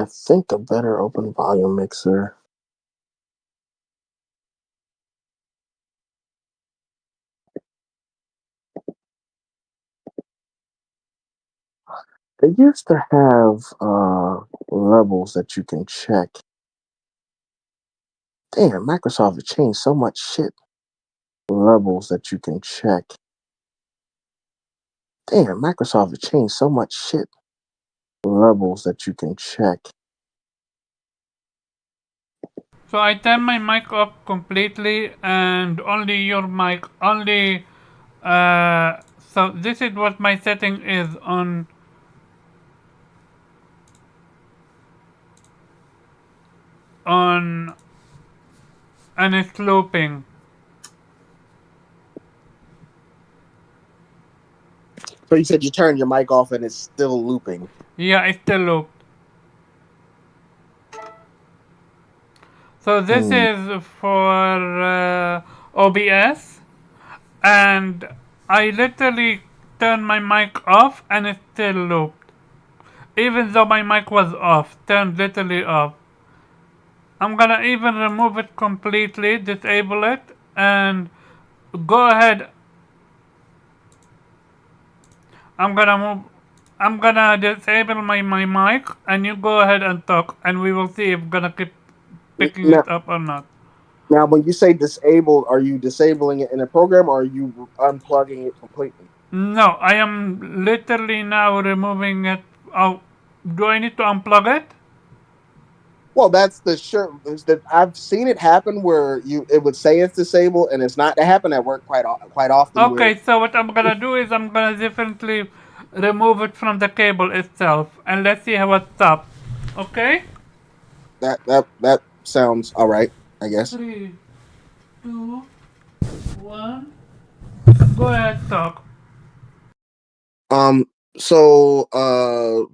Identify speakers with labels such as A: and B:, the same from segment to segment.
A: I think a better open volume mixer. They used to have levels that you can check. Damn, Microsoft has changed so much shit. Levels that you can check. Damn, Microsoft has changed so much shit. Levels that you can check.
B: So I turn my mic off completely and only your mic, only, so this is what my setting is on, and it's looping.
A: So you said you turned your mic off and it's still looping.
B: Yeah, it's still looped. So this is for OBS, and I literally turned my mic off and it's still looped. Even though my mic was off, turned literally off. I'm gonna even remove it completely, disable it, and go ahead. I'm gonna move. I'm gonna disable my mic, and you go ahead and talk, and we will see if gonna keep picking
A: Now,
B: it up or not.
A: now, when you say disabled, are you disabling it in a program or are you unplugging it completely?
B: No, I am literally now removing it. Oh, do I need to unplug it?
A: Well, that's the sure. That I've seen it happen where it would say it's disabled and it's not. That happened at work quite often. Where
B: Okay, so what I'm gonna do is I'm gonna definitely remove it from the cable itself, and let's see how it stops. Okay?
A: that sounds all right, I guess.
B: 3, 2, 1. Go ahead, talk.
A: Um.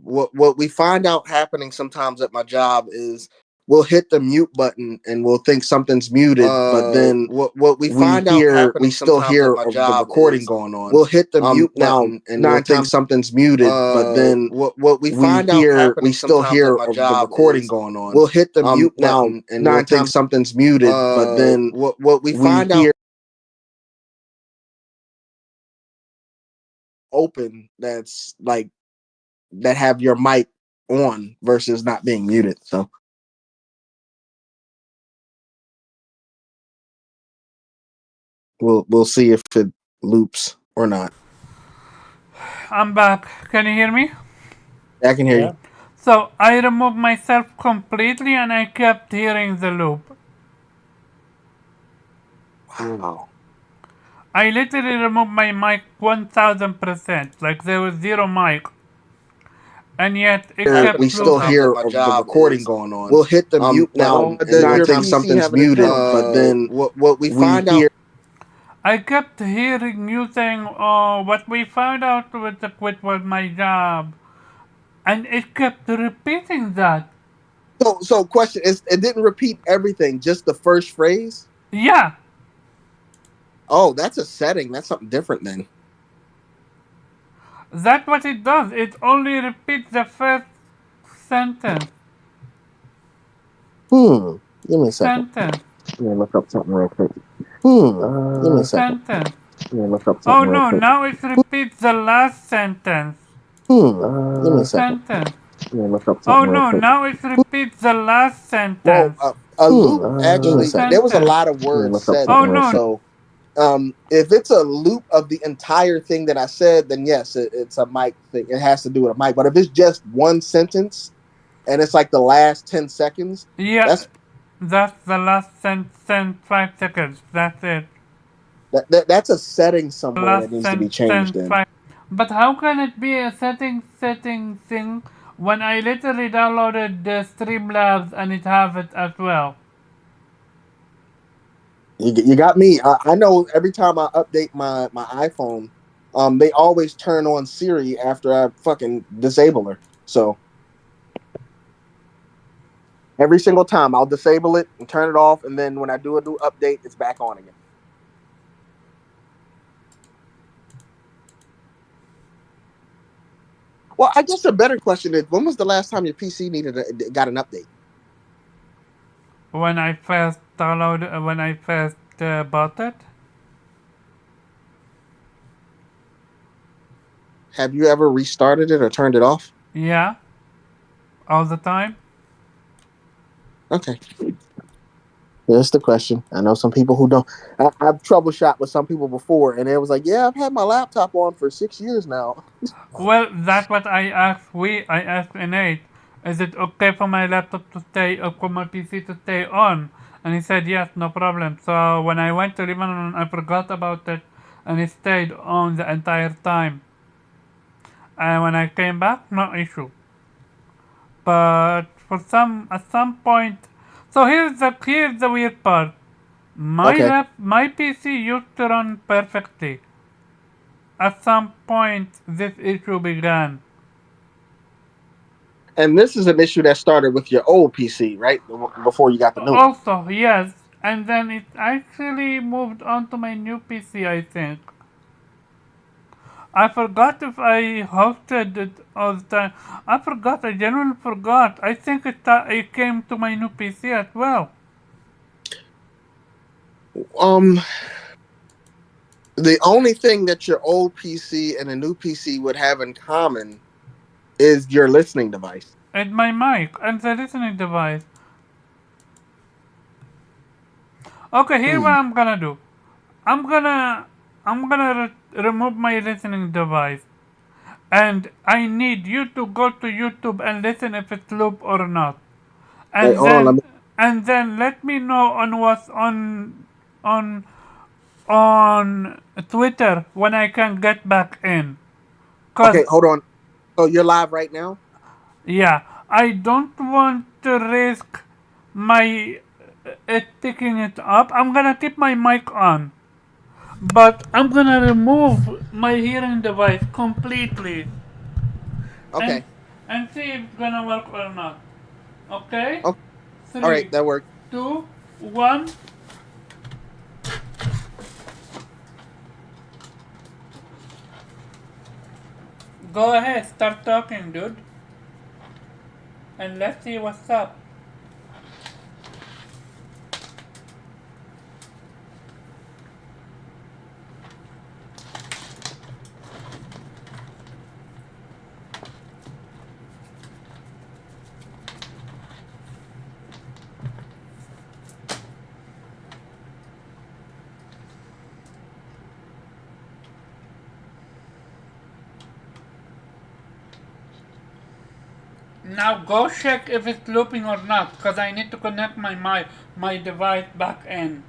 A: What we find out happening sometimes at my job is we'll hit the mute button and we'll think something's muted, but then
C: What we find out
A: we
C: happening
A: still
C: sometimes at
A: hear
C: my
A: the
C: job
A: recording
C: is
A: going on.
C: we'll hit the mute
A: Now
C: button and we'll
A: nine
C: think
A: times something's muted, but then
C: what we find out
A: we
C: happening
A: still
C: sometimes at
A: hear
C: my
A: the
C: job
A: recording
C: is
A: going on.
C: we'll hit the mute
A: Now
C: button and we'll
A: nine
C: think
A: times something's muted, but then
C: what we find out
A: open that's like that have your mic on versus not being muted. So we'll see if it loops or not.
B: I'm back. Can you hear me?
A: I can hear you.
B: So I removed myself completely and I kept hearing the loop.
A: Wow.
B: I literally removed my mic 1000%. Like there was zero mic. And yet it
A: We
B: kept
A: still
B: looping.
A: hear
C: at my
A: the
C: job
A: recording
C: is
A: going on.
C: we'll hit the mute
A: Now
C: button and we'll
A: your
C: think
A: PC
C: something's
A: having a
C: muted,
A: turn,
C: but then what we find out
B: I kept hearing you saying, "Oh, what we found out with the quit was my job," and it kept repeating that.
A: So question is, it didn't repeat everything, just the first phrase.
B: Yeah,
A: Oh, that's a setting. That's something different then.
B: that's what it does. It only repeats the first sentence.
A: Give me a second.
B: Sentence.
A: Let me look up something real quick. Give me a second.
B: Sentence.
A: Let me look up
B: Oh
A: something real
B: no!
A: quick.
B: Now it repeats the last sentence.
A: Give me a second.
B: Sentence.
A: Let me look up
B: Oh
A: something real
B: no!
A: quick.
B: Now it repeats the last
A: Well,
B: sentence.
A: a loop actually. There was a
B: Sentence.
A: lot of words
B: Oh
A: said there.
B: no!
A: So, if it's a loop of the entire thing that I said, then yes, it's a mic thing. It has to do with a mic. But if it's just one sentence and it's like the last 10 seconds,
B: Yeah,
A: that's
B: that's the last 5 seconds. That's it.
A: that's a setting somewhere that
B: Last
A: needs to be changed.
B: sent
A: In
B: 5. But how can it be a setting thing when I literally downloaded the Streamlabs and it have it as well?
A: you got me. I know every time I update my iPhone, they always turn on Siri after I fucking disable her. So every single time I'll disable it and turn it off, and then when I do a new update, it's back on again. Well, I guess a better question is, when was the last time your PC got an update?
B: When I first when I first bought it.
A: Have you ever restarted it or turned it off?
B: Yeah, all the time.
A: Okay. That's the question. I know some people who don't. I've troubleshot with some people before, and it was like, "Yeah, I've had my laptop on for 6 years now."
B: Well, that's what I asked. I asked Innate, is it okay for my laptop to stay, or for my PC to stay on? And he said yes, no problem. So when I went to Lebanon, I forgot about it, and it stayed on the entire time. And when I came back, no issue. But at some point, so here's the weird part.
A: Okay.
B: My PC used to run perfectly. At some point, this issue began.
A: And this is an issue that started with your old PC, right? Before you got the new one.
B: Also, yes, and then it actually moved on to my new PC, I think. I forgot if I hosted it all the time. I forgot, I genuinely forgot. I think it came to my new PC as well.
A: Um, the only thing that your old PC and a new PC would have in common is your listening device.
B: And my mic and the listening device. Okay, here's what I'm gonna do. I'm gonna remove my listening device, and I need you to go to YouTube and listen if it's loop or not,
A: Wait,
B: and
A: hold on. Let me.
B: then let me know on what's on on Twitter when I can get back in. Cause
A: Okay, hold on. So you're live right now.
B: yeah, I don't want to risk my it picking it up. I'm gonna keep my mic on, but I'm gonna remove my hearing device completely and
A: Okay.
B: see if it's gonna work or not. Okay?
A: Okay. All right,
B: Three,
A: that worked.
B: 2, 1. Go ahead, start talking, dude. And let's see what's up. Now go check if it's looping or not, because I need to connect my device back in.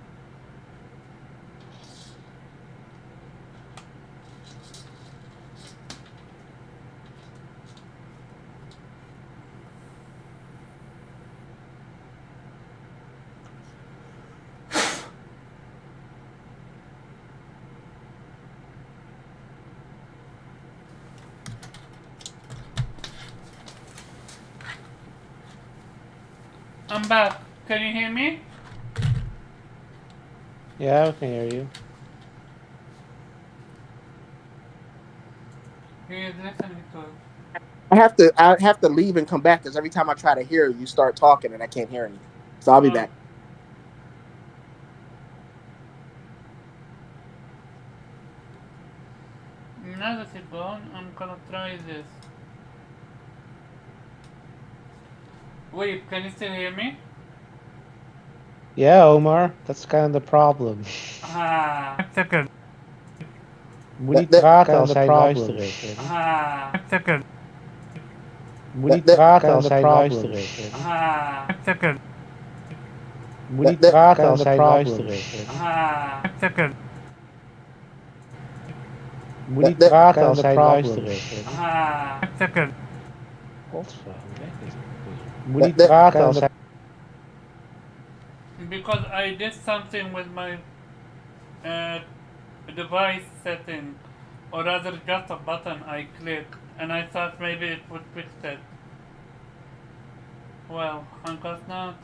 B: I'm back. Can you hear me?
D: Yeah, I can hear you.
B: He is listening to it.
A: I have to leave and come back because every time I try to hear you start talking and I can't hear anything. So I'll be back.
B: Now that it's gone, I'm gonna try this. Wait, can you still hear me?
D: Yeah, Omar, that's kind of the problem.
B: Second.
D: Moet niet traag als hij luisteren.
B: Second.
D: Moet niet traag als hij luisteren.
B: Second.
D: Moet niet traag als hij luisteren.
B: Second.
D: Moet niet traag als hij luisteren.
B: Second.
D: Moet niet traag als hij...
B: Because I did something with my device setting, or rather just a button I clicked, and I thought maybe it would fix it. Well, I guess not.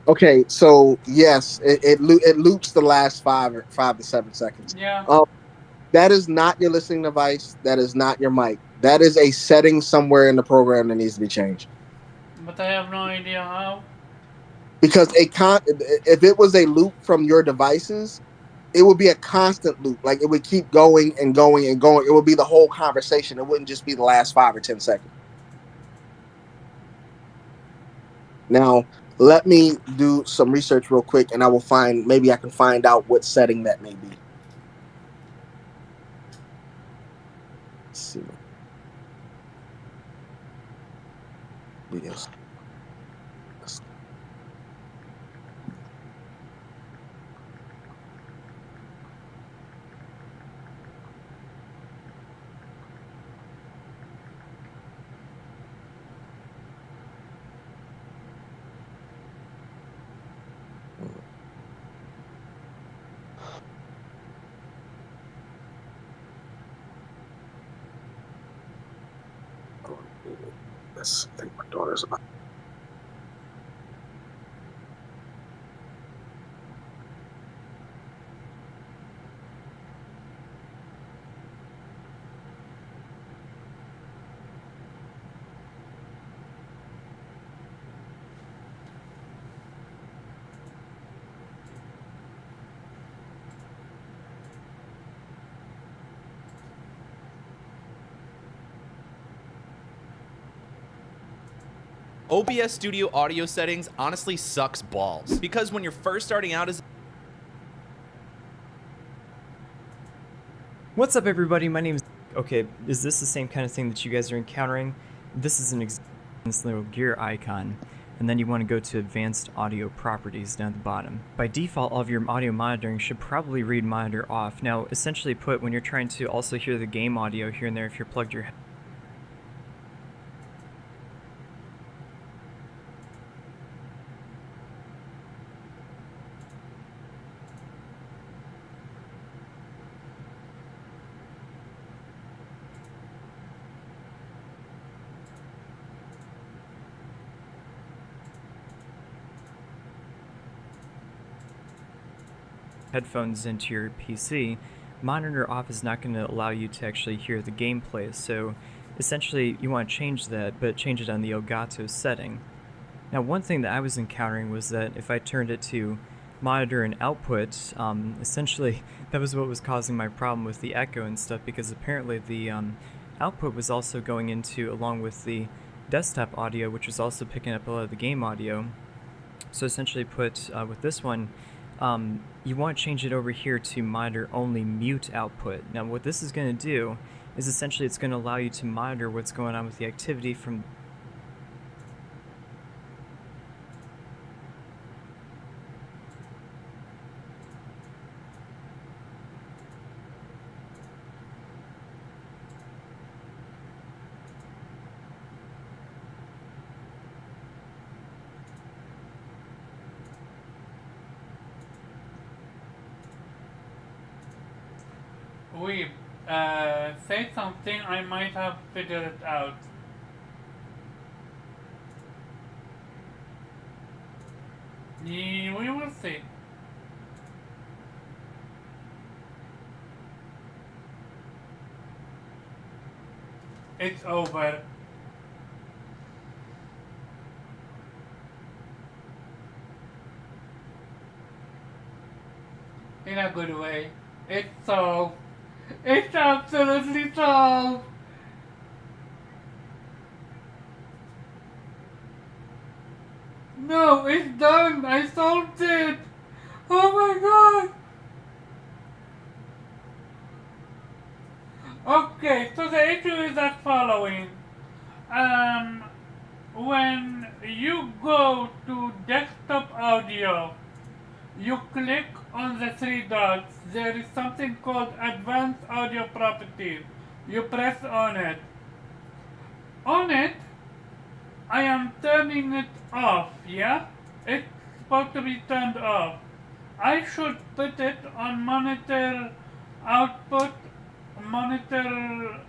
A: Okay, so yes, it loops the last 5 to 7 seconds.
B: Yeah.
A: That is not your listening device. That is not your mic. That is a setting somewhere in the program that needs to be changed.
B: But I have no idea how.
A: Because if it was a loop from your devices, it would be a constant loop. Like it would keep going and going and going. It would be the whole conversation. It wouldn't just be the last 5 or 10 seconds. Now, let me do some research real quick, and I will find maybe I can find out what setting that may be. Let's see. Videos. Yes, I think my daughter's about.
E: OBS Studio audio settings honestly sucks balls. Because when you're first starting out as...
F: What's up, everybody? My name is... Okay, is this the same kind of thing that you guys are encountering? This is this little gear icon, and then you want to go to Advanced Audio Properties down at the bottom. By default, all of your audio monitoring should probably read monitor off. Now, essentially put, when you're trying to also hear the game audio here and there, if you're plugged your... headphones into your PC, monitor off is not going to allow you to actually hear the gameplay, so essentially you want to change that, but change it on the Elgato setting. Now, one thing that I was encountering was that if I turned it to monitor and output, essentially that was what was causing my problem with the echo and stuff, because apparently the output was also going into, along with the desktop audio, which was also picking up a lot of the game audio. So essentially put, with this one, you want to change it over here to monitor only mute output. Now what this is going to do is essentially it's going to allow you to monitor what's going on with the activity from
B: We say something, I might have figured it out. We will see. It's over. In a good way. It's solved. It's absolutely solved. No, it's done. I solved it. Oh my god. Okay, so the issue is as following. When you go to desktop audio, you click on the three dots. There is something called Advanced Audio Properties. You press on it. On it, I am turning it off, yeah? It's supposed to be turned off. I should put it on monitor output, monitor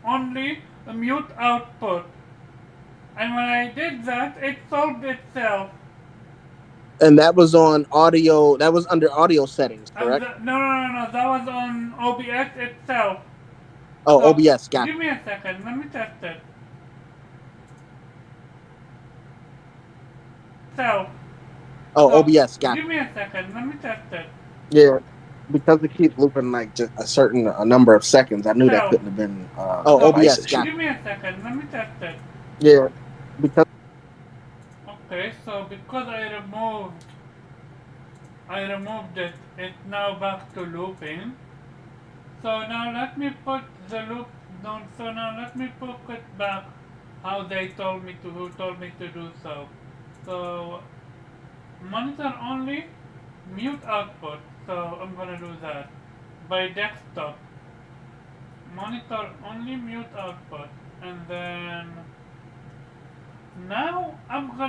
B: only, mute output. And when I did that, it solved itself.
A: And that was on audio. That was under audio settings, correct?
B: No. That was on OBS itself.
A: Oh,
B: So
A: OBS. Got
B: give me a second. Let me test it. So
A: Oh,
B: so
A: OBS. Got
B: give me a second. Let me test it.
A: Yeah, because it keeps looping like just a certain number of seconds. I knew that
B: So
A: couldn't have been
B: so
A: OBS. Got
B: give me a second. Let me test it.
A: Yeah, because
B: Okay, so because I removed it, it's now back to looping. So now let me put the loop down. So now let me put it back how they told me to, who told me to do so. So monitor only, mute output. So I'm gonna do that by desktop. Monitor only, mute output, and then now I'm gonna